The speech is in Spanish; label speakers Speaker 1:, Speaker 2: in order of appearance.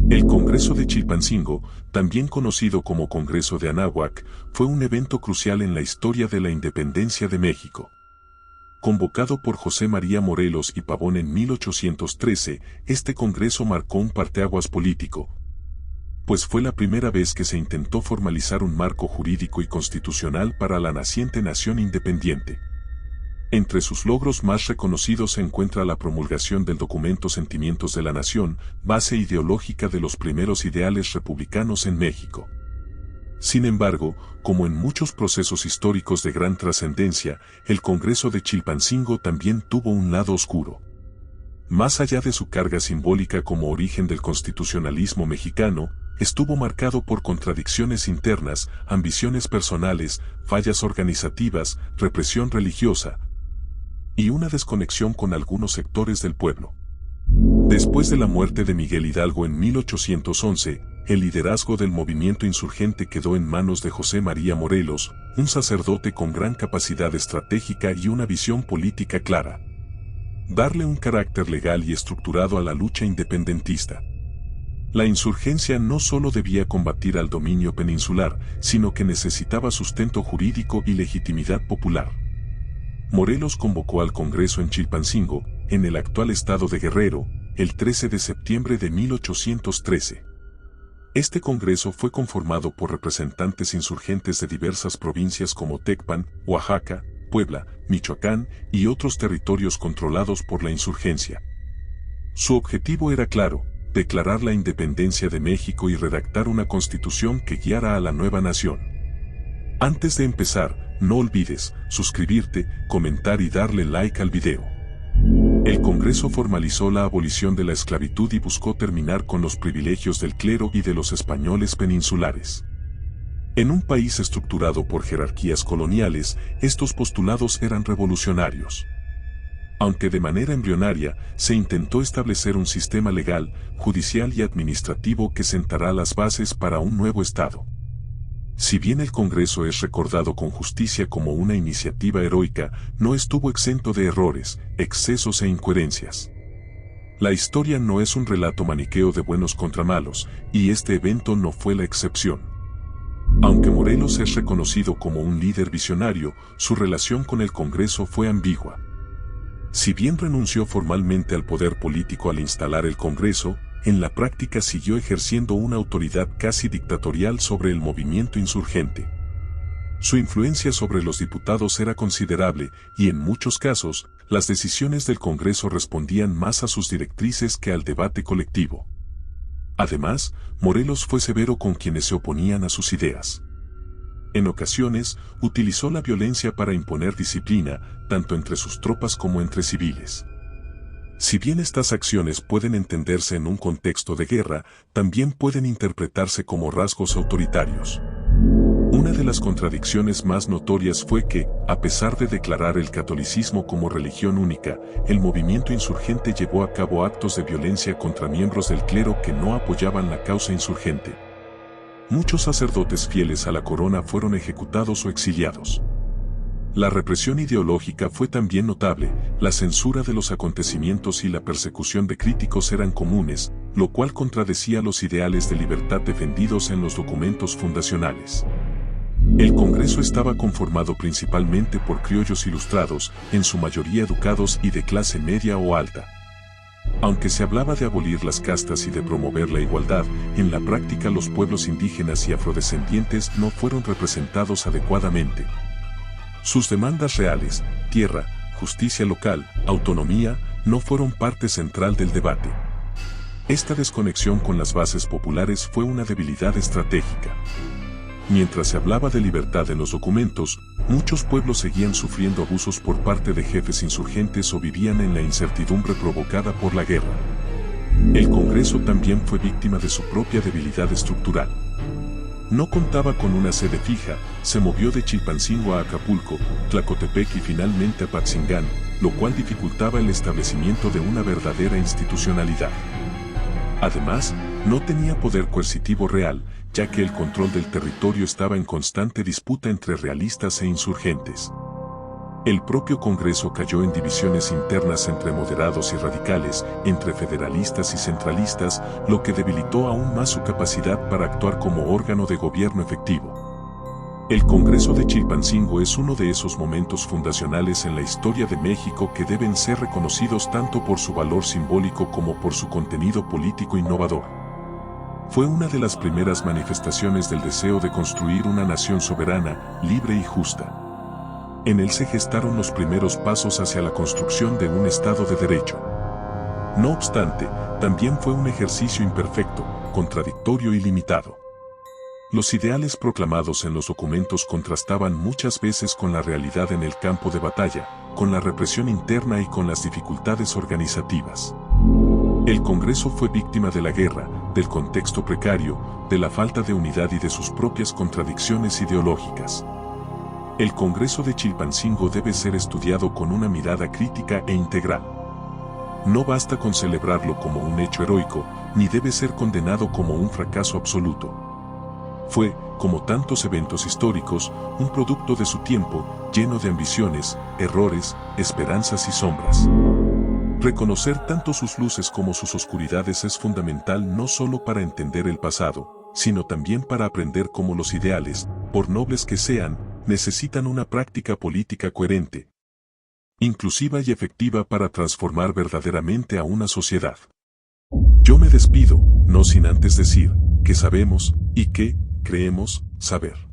Speaker 1: El Congreso de Chilpancingo, también conocido como Congreso de Anáhuac, fue un evento crucial en la historia de la independencia de México. Convocado por José María Morelos y Pavón en 1813, este congreso marcó un parteaguas político, pues fue la primera vez que se intentó formalizar un marco jurídico y constitucional para la naciente nación independiente. Entre sus logros más reconocidos se encuentra la promulgación del documento Sentimientos de la Nación, base ideológica de los primeros ideales republicanos en México. Sin embargo, como en muchos procesos históricos de gran trascendencia, el Congreso de Chilpancingo también tuvo un lado oscuro. Más allá de su carga simbólica como origen del constitucionalismo mexicano, estuvo marcado por contradicciones internas, ambiciones personales, fallas organizativas, represión religiosa y una desconexión con algunos sectores del pueblo. Después de la muerte de Miguel Hidalgo en 1811, el liderazgo del movimiento insurgente quedó en manos de José María Morelos, un sacerdote con gran capacidad estratégica y una visión política clara. Darle un carácter legal y estructurado a la lucha independentista. La insurgencia no solo debía combatir al dominio peninsular, sino que necesitaba sustento jurídico y legitimidad popular. Morelos convocó al Congreso en Chilpancingo, en el actual estado de Guerrero, el 13 de septiembre de 1813. Este Congreso fue conformado por representantes insurgentes de diversas provincias como Tecpan, Oaxaca, Puebla, Michoacán y otros territorios controlados por la insurgencia. Su objetivo era claro: declarar la independencia de México y redactar una constitución que guiara a la nueva nación. Antes de empezar, no olvides suscribirte, comentar y darle like al video. El Congreso formalizó la abolición de la esclavitud y buscó terminar con los privilegios del clero y de los españoles peninsulares. En un país estructurado por jerarquías coloniales, estos postulados eran revolucionarios. Aunque de manera embrionaria, se intentó establecer un sistema legal, judicial y administrativo que sentará las bases para un nuevo Estado. Si bien el Congreso es recordado con justicia como una iniciativa heroica, no estuvo exento de errores, excesos e incoherencias. La historia no es un relato maniqueo de buenos contra malos, y este evento no fue la excepción. Aunque Morelos es reconocido como un líder visionario, su relación con el Congreso fue ambigua. Si bien renunció formalmente al poder político al instalar el Congreso, en la práctica siguió ejerciendo una autoridad casi dictatorial sobre el movimiento insurgente. Su influencia sobre los diputados era considerable y en muchos casos, las decisiones del Congreso respondían más a sus directrices que al debate colectivo. Además, Morelos fue severo con quienes se oponían a sus ideas. En ocasiones, utilizó la violencia para imponer disciplina, tanto entre sus tropas como entre civiles. Si bien estas acciones pueden entenderse en un contexto de guerra, también pueden interpretarse como rasgos autoritarios. Una de las contradicciones más notorias fue que, a pesar de declarar el catolicismo como religión única, el movimiento insurgente llevó a cabo actos de violencia contra miembros del clero que no apoyaban la causa insurgente. Muchos sacerdotes fieles a la corona fueron ejecutados o exiliados. La represión ideológica fue también notable, la censura de los acontecimientos y la persecución de críticos eran comunes, lo cual contradecía los ideales de libertad defendidos en los documentos fundacionales. El Congreso estaba conformado principalmente por criollos ilustrados, en su mayoría educados y de clase media o alta. Aunque se hablaba de abolir las castas y de promover la igualdad, en la práctica los pueblos indígenas y afrodescendientes no fueron representados adecuadamente. Sus demandas reales, tierra, justicia local, autonomía, no fueron parte central del debate. Esta desconexión con las bases populares fue una debilidad estratégica. Mientras se hablaba de libertad en los documentos, muchos pueblos seguían sufriendo abusos por parte de jefes insurgentes o vivían en la incertidumbre provocada por la guerra. El Congreso también fue víctima de su propia debilidad estructural. No contaba con una sede fija, se movió de Chilpancingo a Acapulco, Tlacotepec y finalmente a Patzingán, lo cual dificultaba el establecimiento de una verdadera institucionalidad. Además, no tenía poder coercitivo real, ya que el control del territorio estaba en constante disputa entre realistas e insurgentes. El propio Congreso cayó en divisiones internas entre moderados y radicales, entre federalistas y centralistas, lo que debilitó aún más su capacidad para actuar como órgano de gobierno efectivo. El Congreso de Chilpancingo es uno de esos momentos fundacionales en la historia de México que deben ser reconocidos tanto por su valor simbólico como por su contenido político innovador. Fue una de las primeras manifestaciones del deseo de construir una nación soberana, libre y justa. En él se gestaron los primeros pasos hacia la construcción de un Estado de Derecho. No obstante, también fue un ejercicio imperfecto, contradictorio y limitado. Los ideales proclamados en los documentos contrastaban muchas veces con la realidad en el campo de batalla, con la represión interna y con las dificultades organizativas. El Congreso fue víctima de la guerra, del contexto precario, de la falta de unidad y de sus propias contradicciones ideológicas. El Congreso de Chilpancingo debe ser estudiado con una mirada crítica e integral. No basta con celebrarlo como un hecho heroico, ni debe ser condenado como un fracaso absoluto. Fue, como tantos eventos históricos, un producto de su tiempo, lleno de ambiciones, errores, esperanzas y sombras. Reconocer tanto sus luces como sus oscuridades es fundamental no solo para entender el pasado, sino también para aprender cómo los ideales, por nobles que sean, necesitan una práctica política coherente, inclusiva y efectiva para transformar verdaderamente a una sociedad. Yo me despido, no sin antes decir, que sabemos, y que, creemos, saber.